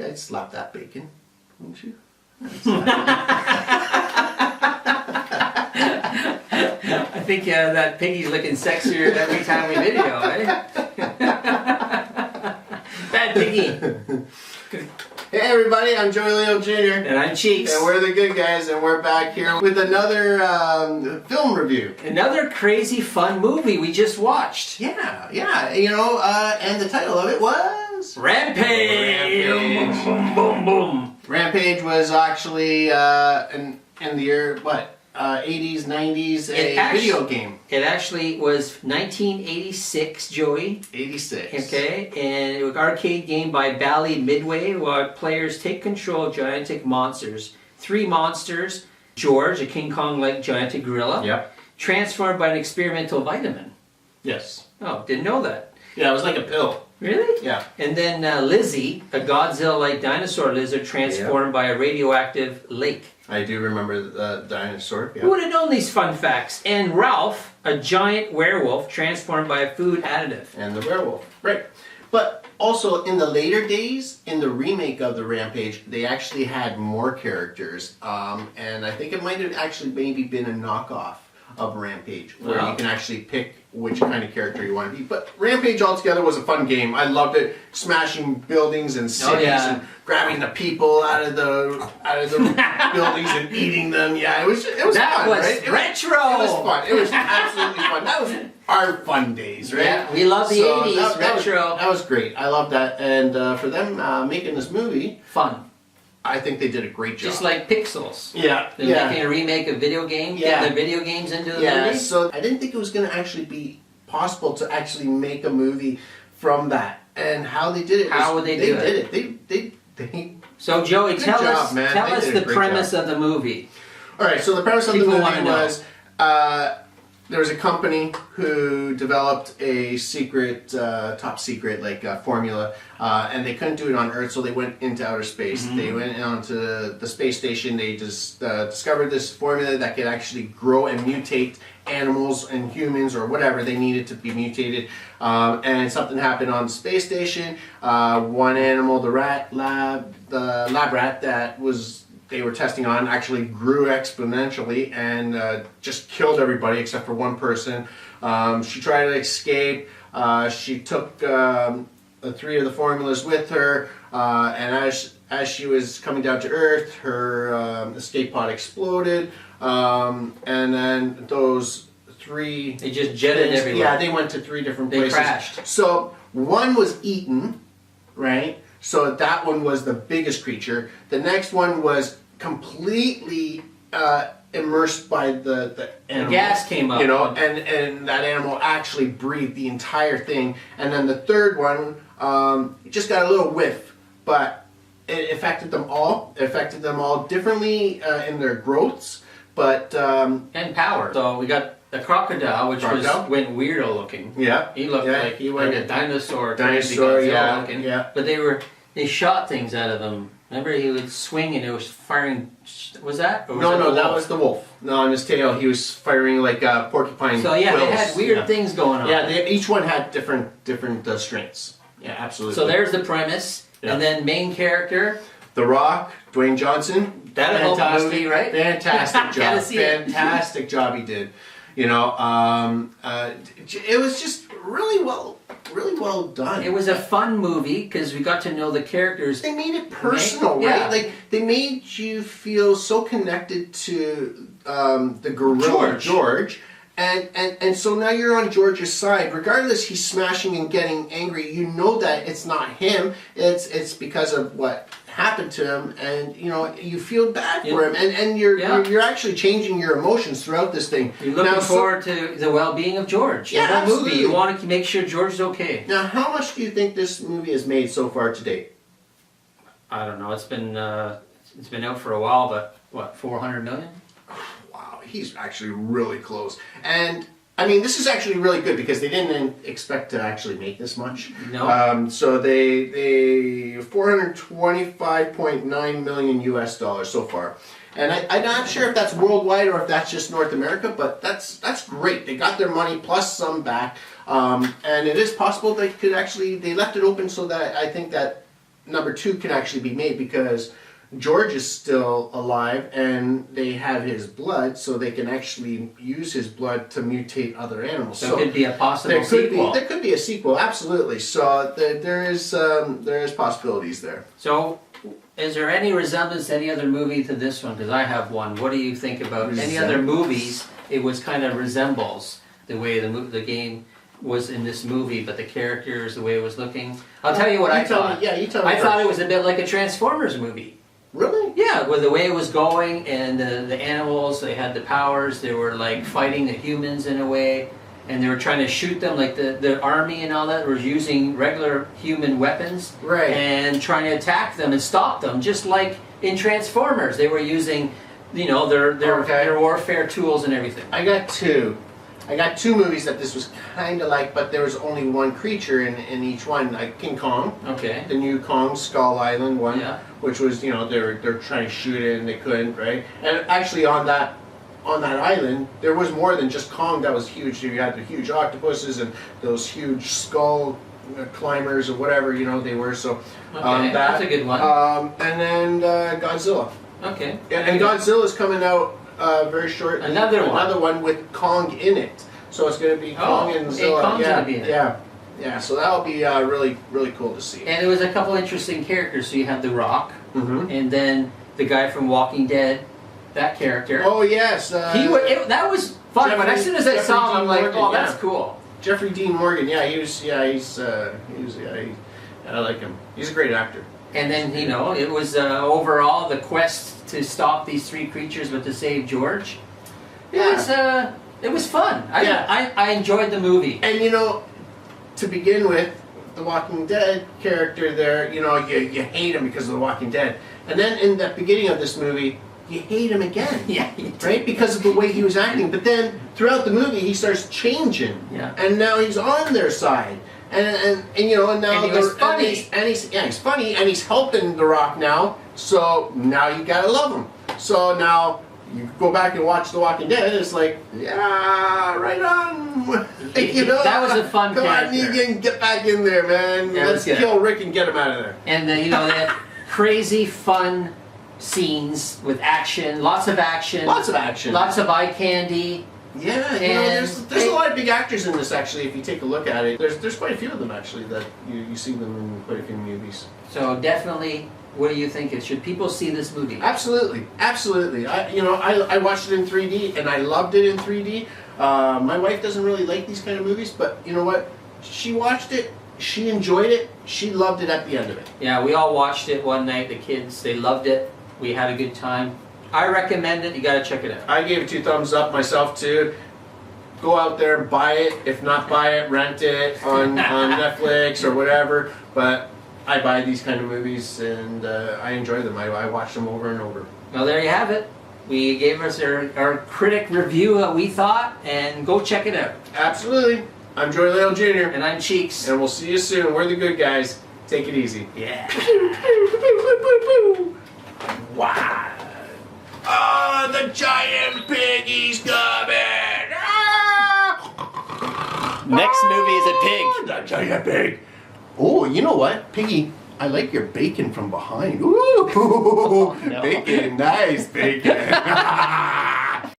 I'd slap that bacon, wouldn't you? I think that piggy's looking sexier every time we video, eh? Bad piggy. Hey everybody, I'm Joey Leo Jr. And I'm Cheeks. And we're the good guys, and we're back here with another film review. Another crazy fun movie we just watched. Yeah, you know, and the title of it was... Rampage! Rampage. Boom, boom, boom. Rampage was actually in the year, 80s, 90s, video game. It actually was 1986, Joey. 86. Okay, and it was an arcade game by Bally Midway, where players take control of gigantic monsters. 3 monsters: George, a King Kong-like gigantic gorilla. Yep. Transformed by an experimental vitamin. Yes. Oh, didn't know that. Yeah, it was like a pill. Really? Yeah. And then Lizzie, a Godzilla-like dinosaur lizard transformed by a radioactive lake. I do remember the dinosaur. Yeah. Who would have known these fun facts? And Ralph, a giant werewolf transformed by a food additive. And the werewolf. Right. But also in the later days, in the remake of the Rampage, they actually had more characters. And I think it might have actually maybe been a knockoff of Rampage, where you can actually pick which kind of character you want to be. But Rampage altogether was a fun game. I loved it, smashing buildings and cities and grabbing the people out of the buildings and eating them. Yeah, it was that fun, was right? retro. It was fun. It was absolutely fun. That was our fun days, right? Yeah, we love the 80s retro. That was great. I love that. And for them making this movie, fun. I think they did a great job. Just like Pixels. Yeah. They're making a remake of video games. Yeah. Get the video games into the Yeah, movie. so I didn't think it was going to actually be possible to actually make a movie from that. And how they did it. How would they do it? They So Joey, Good tell job, us man. tell They us did a the great premise job. of the movie. Alright, so the premise of the People movie wanna know. was there was a company who developed a secret, top secret, formula, and they couldn't do it on Earth, so they went into outer space. Mm-hmm. They went onto the space station. They just discovered this formula that could actually grow and mutate animals and humans or whatever they needed to be mutated. And something happened on the space station. One animal, the lab rat that they were testing on actually grew exponentially and just killed everybody except for one person. She tried to escape. She took 3 of the formulas with her, and as she was coming down to Earth, her escape pod exploded, and then those 3... They just jetted everywhere. Yeah, they went to 3 different places. They crashed. So one was eaten, right? So that one was the biggest creature. The next one was completely immersed by the animal. The gas came up. You know, and that animal actually breathed the entire thing. And then the third one just got a little whiff, but it affected them all. It affected them all differently in their growths, but... and power. So we got the crocodile, which went weirdo looking. Yeah. He looked like a dinosaur. Dinosaur, looking. yeah. But they shot things out of them. Remember, he would swing and it was firing. Was that? Or was No, that was the wolf. No, on his tail, he was firing like porcupine. So yeah, quills. they had weird things going on. Yeah, each one had different strengths. Yeah, absolutely. So there's the premise, Yeah. and then main character. The Rock, Dwayne Johnson. That'll help movie, right? Fantastic job. Gotta see it. Fantastic job he did. You know, it was just really well done. It was a fun movie because we got to know the characters. They made it personal, right? Yeah. Like they made you feel so connected to the gorilla George. And so now you're on George's side. Regardless, he's smashing and getting angry. You know that it's not him. It's because of what happened to him, and you know you feel bad for him, and you're actually changing your emotions throughout this thing. You're looking forward to the well-being of George. Yeah, in that absolutely. movie, you want to make sure George is okay. Now, how much do you think this movie has made so far to date? I don't know. It's been out for a while, but what, 400 million? Wow, he's actually really close. And I mean, this is actually really good because they didn't expect to actually make this much. No. So they $425.9 million US so far. And I'm not sure if that's worldwide or if that's just North America, but that's great. They got their money plus some back. And it is possible they left it open so that I think that number 2 can actually be made because George is still alive and they have his blood, so they can actually use his blood to mutate other animals. So it could be a possible sequel. There could be a sequel, absolutely. So there is possibilities there. So, is there any resemblance to any other movie to this one? Because I have one. What do you think about any other movies? It was kind of resembles the way the game was in this movie, but the characters, the way it was looking. I'll tell you what I thought. You tell me. I thought it was a bit like a Transformers movie. Really? Yeah, with the way it was going and the animals, they had the powers, they were like fighting the humans in a way, and they were trying to shoot them, like the army and all that was using regular human weapons, right, and trying to attack them and stop them, just like in Transformers. They were using, their warfare tools and everything. I got two movies that this was kind of like, but there was only one creature in each one. Like King Kong, Okay. the new Kong Skull Island one, Yeah. which was they're trying to shoot it and they couldn't, right? And actually on that island there was more than just Kong that was huge. You had the huge octopuses and those huge skull climbers or whatever they were. So Okay, that's a good one. And then Godzilla. Okay. And Godzilla's coming out very short. Another one with Kong in it. So it's going to be Kong and Zilla. Kong's gonna be in it. Yeah. So that'll be really, really cool to see. And there was a couple interesting characters. So you have The Rock, Mm-hmm. and then the guy from Walking Dead, that character. Oh yes. That was fun. But as soon as I saw him, I'm like, Morgan, oh, that's cool. Jeffrey Dean Morgan. Yeah, I like him. He's a great actor. And then it was overall the quest to stop these 3 creatures, but to save George. It was fun. I enjoyed the movie. And to begin with, the Walking Dead character there, you hate him because of the Walking Dead, and then in the beginning of this movie, you hate him again. Yeah. Right? Because of the way he was acting. But then throughout the movie, he starts changing. Yeah. And now he's on their side. And now and he was funny. And he's funny, and he's helping The Rock now. So now you gotta love him. So now you go back and watch The Walking Dead, and it's like, yeah, right on. That was a fun Come character. on, Negan, get back in there, man. Yeah, Let's kill Rick and get him out of there. And they had crazy fun scenes with action, lots of action, Lots of action. lots of eye candy. Yeah, there's a lot of big actors in this, actually. If you take a look at it, there's quite a few of them, actually, that you see them in quite a few movies. So definitely, what do you think? Should people see this movie? Absolutely. I watched it in 3D and I loved it in 3D. My wife doesn't really like these kind of movies, but you know what? She watched it, she enjoyed it, she loved it at the end of it. Yeah, we all watched it one night. The kids, they loved it. We had a good time. I recommend it. You got to check it out. I gave it 2 thumbs up myself too. Go out there and buy it. If not buy it, rent it on Netflix or whatever. But I buy these kind of movies and I enjoy them. I watch them over and over. Well, there you have it. We gave us our critic review what we thought, and go check it out. Absolutely. I'm Joy Lale Jr. And I'm Cheeks. And we'll see you soon. We're the good guys. Take it easy. Yeah. Wow. Oh, the giant piggy's coming! Next movie is a pig. The giant pig. Oh, you know what, Piggy? I like your bacon from behind. Ooh, Oh, no. Bacon, nice bacon.